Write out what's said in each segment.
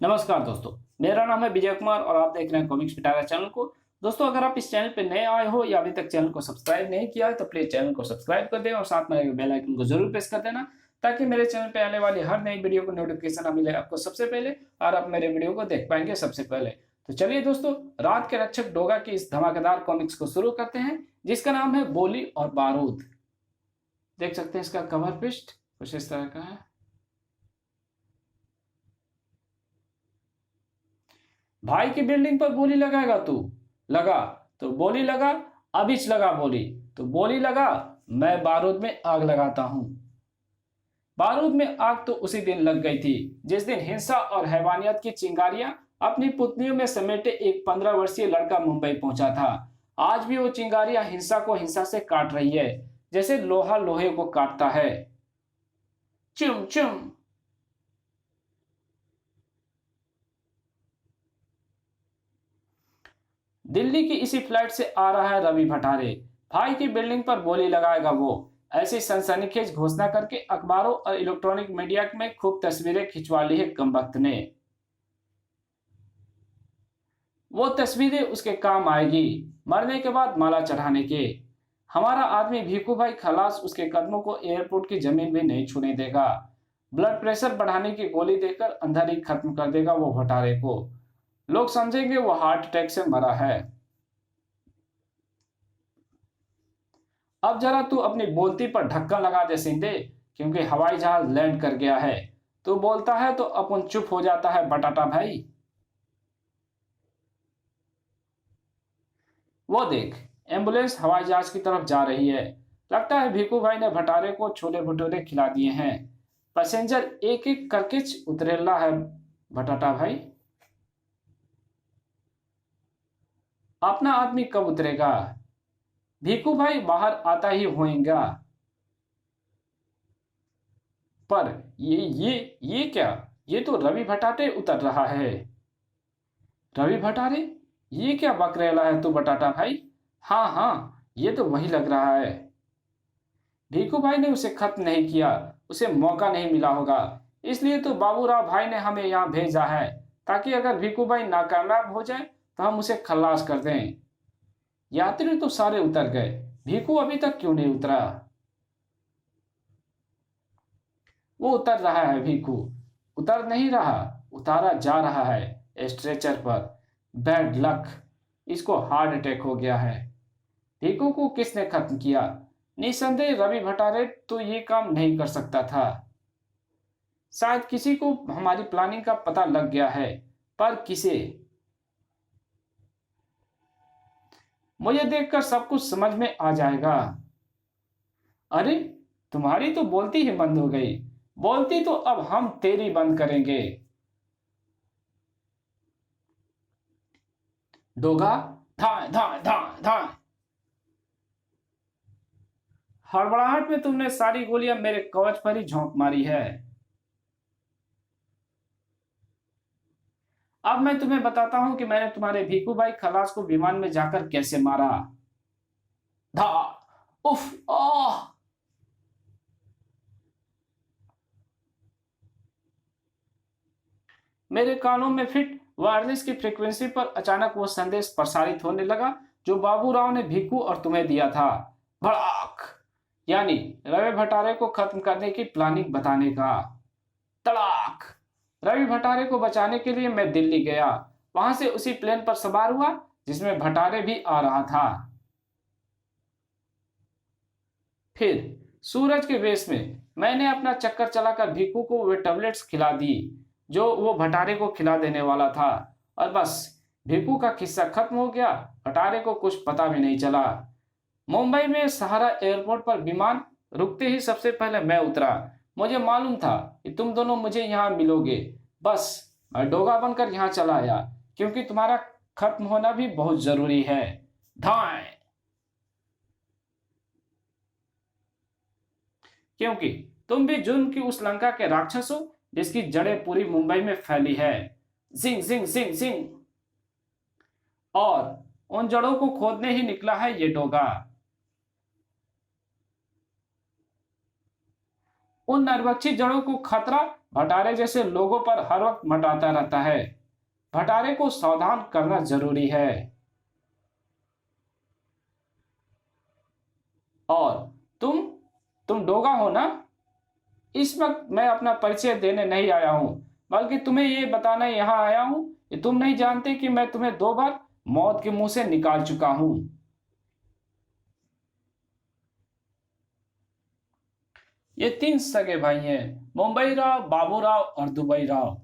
नमस्कार दोस्तों, मेरा नाम है विजय कुमार और आप देख रहे हैं कॉमिक्स पिटारा चैनल को। दोस्तों, अगर आप इस चैनल पे नए आए हो या अभी तक चैनल को सब्सक्राइब नहीं किया है तो प्लीज चैनल को सब्सक्राइब कर दें और साथ में बेल आइकन को जरूर प्रेस कर देना, ताकि मेरे चैनल पे आने वाली हर नई वीडियो को नोटिफिकेशन मिले आपको सबसे पहले और आप मेरे वीडियो को देख पाएंगे सबसे पहले। तो चलिए दोस्तों, रात के रक्षक डोगा की इस धमाकेदार कॉमिक्स को शुरू करते हैं, जिसका नाम है बोली और बारूद। देख सकते हैं इसका कवर पृष्ठ कुछ इस तरह का है। भाई की बिल्डिंग पर बोली लगाएगा तू? लगा तो बोली लगा, अभिच लगा बोली तो बोली लगा। मैं बारूद में आग लगाता हूं। बारूद में आग तो उसी दिन लग गई थी जिस दिन हिंसा और हैवानियत की चिंगारियां अपनी पुतलियों में समेटे एक 15 वर्षीय लड़का मुंबई पहुंचा था। आज भी वो चिंगारियां हिंसा को हिंसा से काट रही है, जैसे लोहा लोहे को काटता है। चुम चुम। दिल्ली की इसी फ्लाइट से आ रहा है रवि भटारे। भाई की बिल्डिंग पर बोली लगाएगा वो। ऐसी सनसनीखेज घोषणा करके अखबारों और इलेक्ट्रॉनिक मीडिया में खूब तस्वीरें खिंचवा ली है कमबख्त ने। वो तस्वीरें उसके काम आएगी मरने के बाद माला चढ़ाने के। हमारा आदमी भीखू भाई खलास उसके कदमों को एयरपोर्ट की जमीन भी नहीं छूने देगा। ब्लड प्रेशर बढ़ाने की गोली देकर अंदर ही खत्म कर देगा वो भटारे को। लोग समझेंगे वो हार्ट अटैक से मरा है। अब जरा तू अपनी बोलती पर ढक्कन लगा दे सिंधे, क्योंकि हवाई जहाज लैंड कर गया है। तू बोलता है तो अपन चुप हो जाता है बटाटा भाई। वो देख, एम्बुलेंस हवाई जहाज की तरफ जा रही है। लगता है भीखू भाई ने भटारे को छोले भटूरे खिला दिए हैं। पैसेंजर एक एक करके उतरेला है बटाटा भाई। अपना आदमी कब उतरेगा? भीखू भाई बाहर आता ही होएगा। पर ये क्या? ये तो रवि भटाटे उतर रहा है। रवि भटारे? ये क्या बकरेला है तू बटाटा भाई? हाँ हाँ, ये तो वही लग रहा है। भीखू भाई ने उसे खत्म नहीं किया, उसे मौका नहीं मिला होगा। इसलिए तो बाबूराव भाई ने हमें यहाँ भेजा है, ताकि अगर भीखू भाई नाकामयाब हो जाए तो हम उसे खल्लास कर दें। यात्री तो सारे उतर गए, भीखू अभी तक क्यों नहीं उतरा? वो उतर रहा है भीखू। उतर नहीं रहा, उतारा जा रहा है स्ट्रेचर पर। बैड लक, इसको हार्ट अटैक हो गया है। भीखू को किसने खत्म किया? निसंदेह रवि भटारे तो ये काम नहीं कर सकता था। शायद किसी को हमारी प्लानिंग का पता लग गया है, पर किसे? मुझे देखकर सब कुछ समझ में आ जाएगा। अरे, तुम्हारी तो बोलती ही बंद हो गई। बोलती तो अब हम तेरी बंद करेंगे। डोगा, धाए धाए धाए धाए। हड़बड़ाहट में तुमने सारी गोलियां मेरे कवच पर ही झोंक मारी है। अब मैं तुम्हें बताता हूं कि मैंने तुम्हारे भीखू भाई खलास को विमान में जाकर कैसे मारा। धा, उफ, आह। मेरे कानों में फिट वायरलेस की फ्रीक्वेंसी पर अचानक वो संदेश प्रसारित होने लगा जो बाबूराव ने भीखू और तुम्हें दिया था। भड़ाक, यानी रवि भटारे को खत्म करने की प्लानिंग बताने का। तड़ाक, रवि भटारे को बचाने के लिए मैं दिल्ली गया। वहां से उसी प्लेन पर सवार हुआ जिसमें भटारे भी आ रहा था। फिर सूरज के वेश में मैंने अपना चक्कर चलाकर भीखू को वे टैबलेट्स खिला दी जो वो भटारे को खिला देने वाला था। और बस, भीखू का किस्सा खत्म हो गया। भटारे को कुछ पता भी नहीं चला। मुंबई में सहारा एयरपोर्ट पर विमान रुकते ही सबसे पहले मैं उतरा। मुझे मालूम था कि तुम दोनों मुझे यहाँ मिलोगे। बस, मैं डोगा बनकर यहाँ चला आया, क्योंकि तुम्हारा खत्म होना भी बहुत जरूरी है। धाए। क्योंकि तुम भी जुर्म की उस लंका के राक्षस हो जिसकी जड़ें पूरी मुंबई में फैली है। जिंग जिंग जिंग जिंग। और उन जड़ों को खोदने ही निकला है ये डोगा। उन नरभक्षी जड़ों को खतरा भटारे जैसे लोगों पर हर वक्त मंडराता रहता है। भटारे को सावधान करना जरूरी है। और तुम तुम डोगा हो ना? इस वक्त मैं अपना परिचय देने नहीं आया हूं, बल्कि तुम्हें ये बताना यहां आया हूं कि तुम नहीं जानते कि मैं तुम्हें 2 बार मौत के मुंह से निकाल चुका हूं। ये 3 सगे भाई हैं, मुंबई राव, बाबू राव और दुबई राव।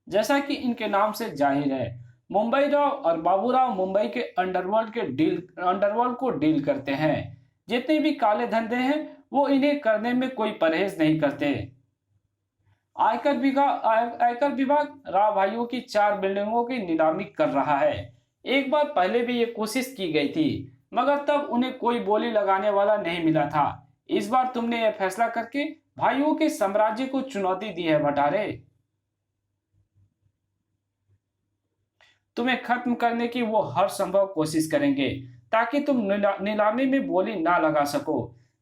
जैसा कि इनके नाम से जाहिर है, मुंबई राव और बाबू राव मुंबई के अंडरवर्ल्ड को डील करते हैं। जितने भी काले धंधे हैं वो इन्हें करने में कोई परहेज नहीं करते। आयकर विभाग राव भाइयों की 4 बिल्डिंगों की नीलामी कर रहा है। एक बार पहले भी ये कोशिश की गई थी, मगर तब उन्हें कोई बोली लगाने वाला नहीं मिला था। इस बार तुमने यह फैसला करके भाइयों के साम्राज्य को चुनौती दी है भटारे। तुम्हें खत्म करने की वो हर संभव कोशिश करेंगे ताकि तुम नीलामी में बोली ना लगा सको।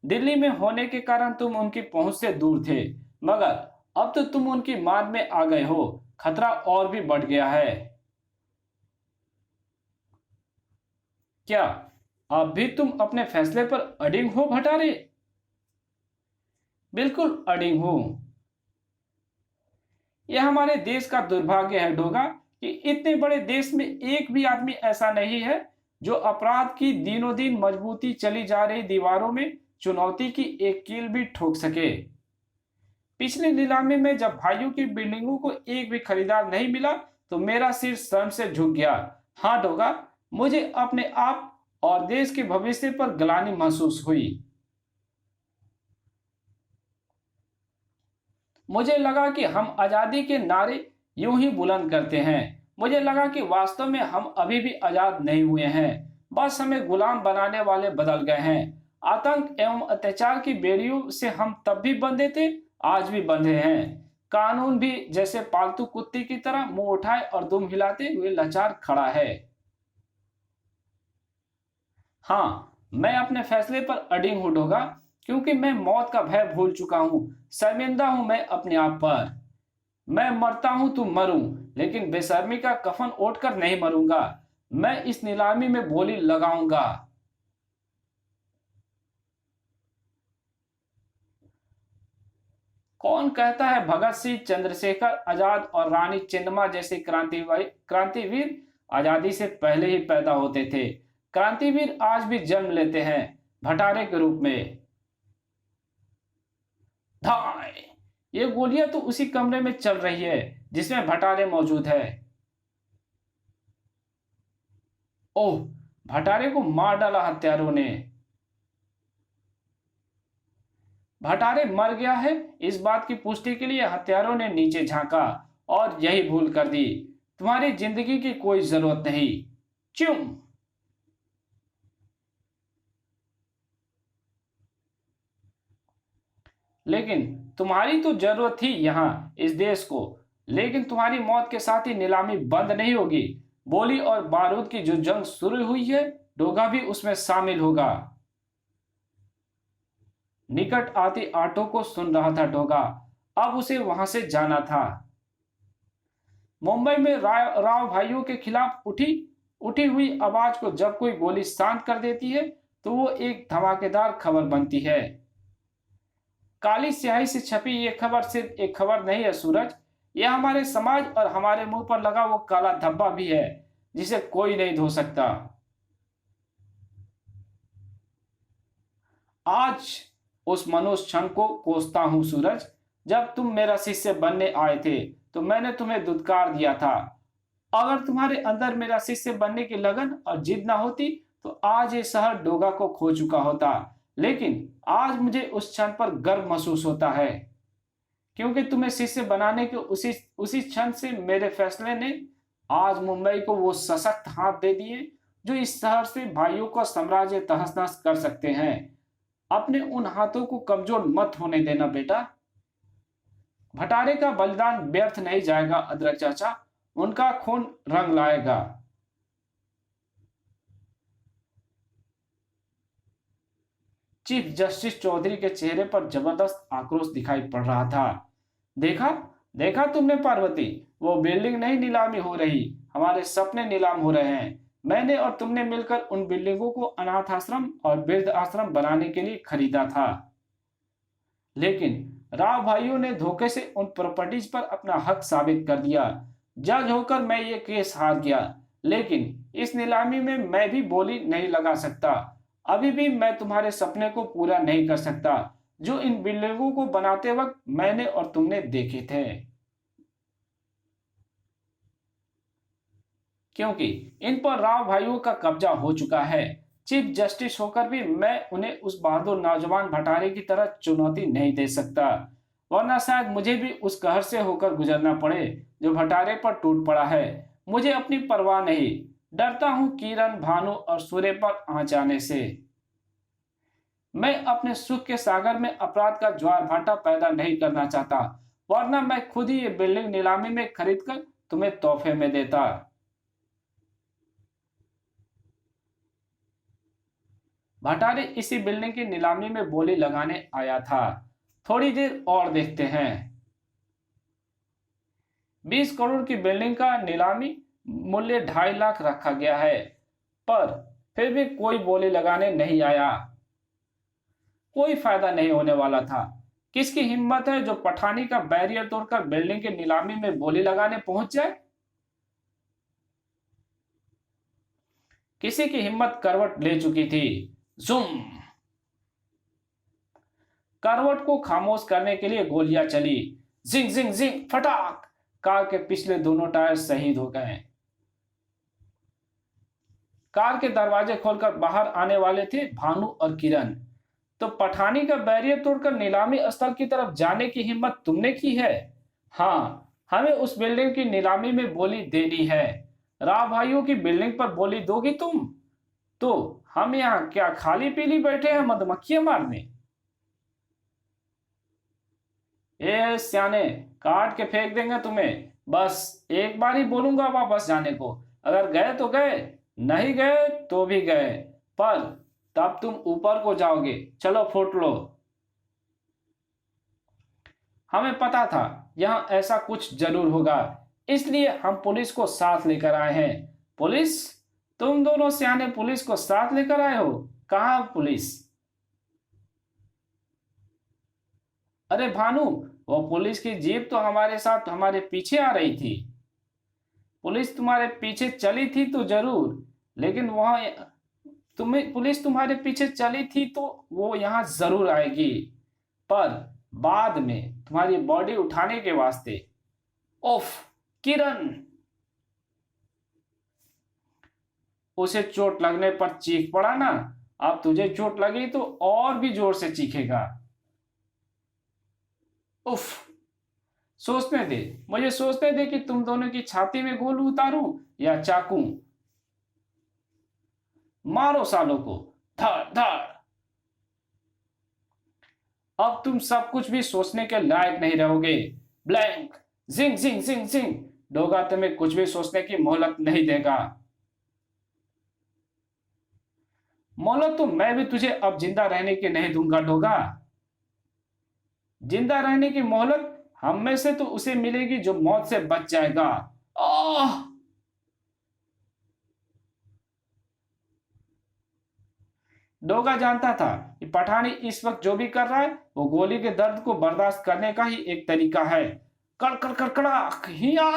दिल्ली में होने के कारण तुम उनकी पहुंच से दूर थे, मगर अब तो तुम उनकी मान में आ गए हो। खतरा और भी बढ़ गया है। क्या अब भी तुम अपने फैसले पर अडिग हो भटारे? बिल्कुल अडिग हूं। यह हमारे देश का दुर्भाग्य है डोगा कि इतने बड़े देश में एक भी आदमी ऐसा नहीं है जो अपराध की दिनों दिन मजबूती चली जा रही दीवारों में चुनौती की एक कील भी ठोक सके। पिछली नीलामी में जब भाइयों की बिल्डिंगों को एक भी खरीदार नहीं मिला तो मेरा सिर शर्म से झुक गया। हाँ डोगा, मुझे अपने आप और देश के भविष्य पर ग्लानि महसूस हुई। मुझे लगा कि हम आजादी के नारे यूं ही बुलंद करते हैं। मुझे लगा कि वास्तव में हम अभी भी आजाद नहीं हुए हैं, बस हमें गुलाम बनाने वाले बदल गए हैं। आतंक एवं अत्याचार की बेड़ियों से हम तब भी बंधे थे, आज भी बंधे हैं। कानून भी जैसे पालतू कुत्ते की तरह मुंह उठाए और दुम हिलाते हुए लाचार खड़ा है। हाँ, मैं अपने फैसले पर अडिग हूं डोगा, क्योंकि मैं मौत का भय भूल चुका हूं। शर्मिंदा हूं मैं अपने आप पर। मैं मरता हूं तो मरूं, लेकिन बेशर्मी का कफन ओढ़कर नहीं मरूंगा। मैं इस नीलामी में बोली लगाऊंगा। कौन कहता है भगत सिंह, चंद्रशेखर आजाद और रानी चिन्नम्मा जैसे क्रांतिवीर आजादी से पहले ही पैदा होते थे? क्रांतिवीर आज भी जन्म लेते हैं भटारे के रूप में। धाय! ये गोलियां तो उसी कमरे में चल रही है जिसमें भटारे मौजूद है। ओह, भटारे को मार डाला हत्यारों ने। भटारे मर गया है, इस बात की पुष्टि के लिए हत्यारों ने नीचे झांका और यही भूल कर दी। तुम्हारी जिंदगी की कोई जरूरत नहीं। चुम। लेकिन तुम्हारी तो जरूरत थी यहां इस देश को। लेकिन तुम्हारी मौत के साथ ही नीलामी बंद नहीं होगी। बोली और बारूद की जो जंग शुरू हुई है, डोगा भी उसमें शामिल होगा। निकट आती आटो को सुन रहा था डोगा। अब उसे वहां से जाना था। मुंबई में राव भाइयों के खिलाफ उठी हुई आवाज को जब कोई गोली शांत कर देती है तो वो एक धमाकेदार खबर बनती है। काली स्याही से छपी ये खबर सिर्फ एक खबर नहीं है सूरज, यह हमारे समाज और हमारे मुंह पर लगा वो काला धब्बा भी है जिसे कोई नहीं धो सकता। आज उस मनुष्य क्षण को कोसता हूं सूरज। जब तुम मेरा शिष्य बनने आए थे तो मैंने तुम्हें दुत्कार दिया था। अगर तुम्हारे अंदर मेरा शिष्य बनने की लगन और जिद ना होती तो आज ये शहर डोगा को खो चुका होता। लेकिन आज मुझे उस क्षण पर गर्व महसूस होता है, क्योंकि तुम्हें शिष्य बनाने के उसी क्षण से मेरे फैसले ने आज मुंबई को वो सशक्त हाथ दे दिए जो इस शहर से भाइयों का साम्राज्य तहस नहस कर सकते हैं। अपने उन हाथों को कमजोर मत होने देना बेटा। भटारे का बलिदान व्यर्थ नहीं जाएगा अदरक चाचा, उनका खून रंग लाएगा। चीफ जस्टिस चौधरी के चेहरे पर जबरदस्त आक्रोश दिखाई पड़ रहा था। देखा देखा तुमने पार्वती, वो बिल्डिंग नहीं नीलामी हो रही, हमारे सपने नीलाम हो रहे हैं। मैंने और तुमने मिलकर उन बिल्डिंगों को अनाथ आश्रम और वृद्ध आश्रम बनाने के लिए खरीदा था, लेकिन राव भाइयों ने धोखे से उन प्रॉपर्टीज पर अपना हक साबित कर दिया। जज होकर मैं ये केस हार गया, लेकिन इस नीलामी में मैं भी बोली नहीं लगा सकता। अभी भी मैं तुम्हारे सपने को पूरा नहीं कर सकता जो इन बिल्डिंगों को बनाते वक्त मैंने और तुमने देखे थे, क्योंकि इन पर राव भाइयों का कब्जा हो चुका है। चीफ जस्टिस होकर भी मैं उन्हें उस बहादुर नौजवान भटारे की तरह चुनौती नहीं दे सकता, वरना शायद मुझे भी उस कहर से होकर गुजरना पड़े जो भटारे पर टूट पड़ा है। मुझे अपनी परवाह नहीं, डरता हूं किरण, भानु और सूर्य पर आंच आने से। मैं अपने सुख के सागर में अपराध का ज्वार भाटा पैदा नहीं करना चाहता, वरना मैं खुद ही ये बिल्डिंग नीलामी में खरीद कर तुम्हें तोहफे में देता। भटारे इसी बिल्डिंग की नीलामी में बोली लगाने आया था। थोड़ी देर और देखते हैं। 20 करोड़ की बिल्डिंग का नीलामी मूल्य 2.5 लाख रखा गया है, पर फिर भी कोई बोली लगाने नहीं आया। कोई फायदा नहीं होने वाला था। किसकी हिम्मत है जो पठानी का बैरियर तोड़कर बिल्डिंग की नीलामी में बोली लगाने पहुंच जाए? किसी की हिम्मत करवट ले चुकी थी। जुम! करवट को खामोश करने के लिए गोलियां चली। जिंग जिंग जिंग फटाक! कार के पिछले दोनों टायर शहीद हो गए। कार के दरवाजे खोलकर बाहर आने वाले थे भानु और किरण। तो पठानी का बैरियर तोड़कर नीलामी स्थल की तरफ जाने की हिम्मत तुमने की है? हाँ, हमें उस बिल्डिंग की नीलामी में बोली देनी है। राव भाइयों की बिल्डिंग पर बोली दोगी तुम? तो हम यहाँ क्या खाली पीली बैठे हैं मधुमक्खियां मारने? ए सियाने, काट के फेंक देंगे तुम्हें। बस एक बार ही बोलूंगा वापस जाने को। अगर गए तो गए, नहीं गए तो भी गए, पर तब तुम ऊपर को जाओगे। चलो फुट लो। हमें पता था यहाँ ऐसा कुछ जरूर होगा, इसलिए हम पुलिस को साथ लेकर आए हैं। पुलिस? तुम दोनों सियाने पुलिस को साथ लेकर आए हो? कहाँ पुलिस? अरे भानु, वो पुलिस की जीप तो हमारे साथ हमारे पीछे आ रही थी। पुलिस तुम्हारे पीछे चली थी तो जरूर, लेकिन वहां पुलिस तुम्हारे पीछे चली थी तो वो यहाँ जरूर आएगी, पर बाद में तुम्हारी बॉडी उठाने के वास्ते। ओफ किरण! उसे चोट लगने पर चीख पड़ा ना, अब तुझे चोट लगी तो और भी जोर से चीखेगा। उफ! मुझे सोचने दे कि तुम दोनों की छाती में गोलू उतारूं या चाकू। मारो सालों को, धड़ धड़! अब तुम सब कुछ भी सोचने के लायक नहीं रहोगे। ब्लैंक! जिंग जिंग जिंग जिंग! डोगा तुम्हें कुछ भी सोचने की मोहलत नहीं देगा। मोहलत तो मैं भी तुझे अब जिंदा रहने की नहीं दूंगा डोगा। जिंदा रहने की मोहलत हम में से तो उसे मिलेगी जो मौत से बच जाएगा। आह! डोगा जानता था कि पठानी इस वक्त जो भी कर रहा है वो गोली के दर्द को बर्दाश्त करने का ही एक तरीका है। कड़कड़ कड़कड़ाक हिया!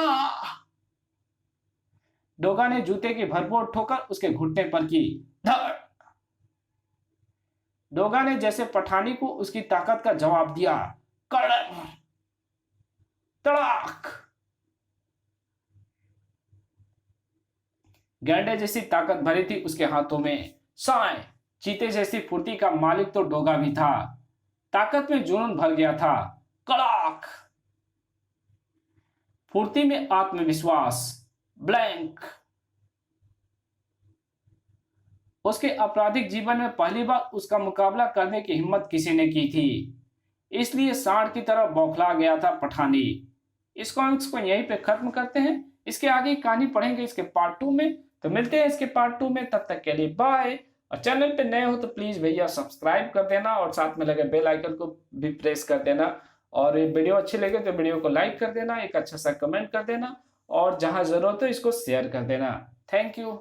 डोगा ने जूते की भरपूर ठोकर उसके घुटने पर की। धड़! डोगा ने जैसे पठानी को उसकी ताकत का जवाब दिया। कड़क! तड़ाक! गैंडे जैसी ताकत भरी थी उसके हाथों में। साए! चीते जैसी फुर्ती का मालिक तो डोगा भी था। ताकत में जुनून भर गया था। कड़ाक! फुर्ती में आत्मविश्वास। ब्लैंक! उसके आपराधिक जीवन में पहली बार उसका मुकाबला करने की हिम्मत किसी ने की थी, इसलिए सांड की तरह बौखला गया था पठानी। इस कॉमिक्स को यहीं पे खत्म करते हैं। इसके आगे कहानी पढ़ेंगे इसके पार्ट 2 में। तो मिलते हैं इसके पार्ट 2 में, तब तक के लिए बाय। और चैनल पे नए हो तो प्लीज भैया सब्सक्राइब कर देना और साथ में लगे बेल आइकन को भी प्रेस कर देना। और ये वीडियो अच्छी लगे तो वीडियो को लाइक कर देना, एक अच्छा सा कमेंट कर देना और जहां जरूरत हो इसको शेयर कर देना। Thank you.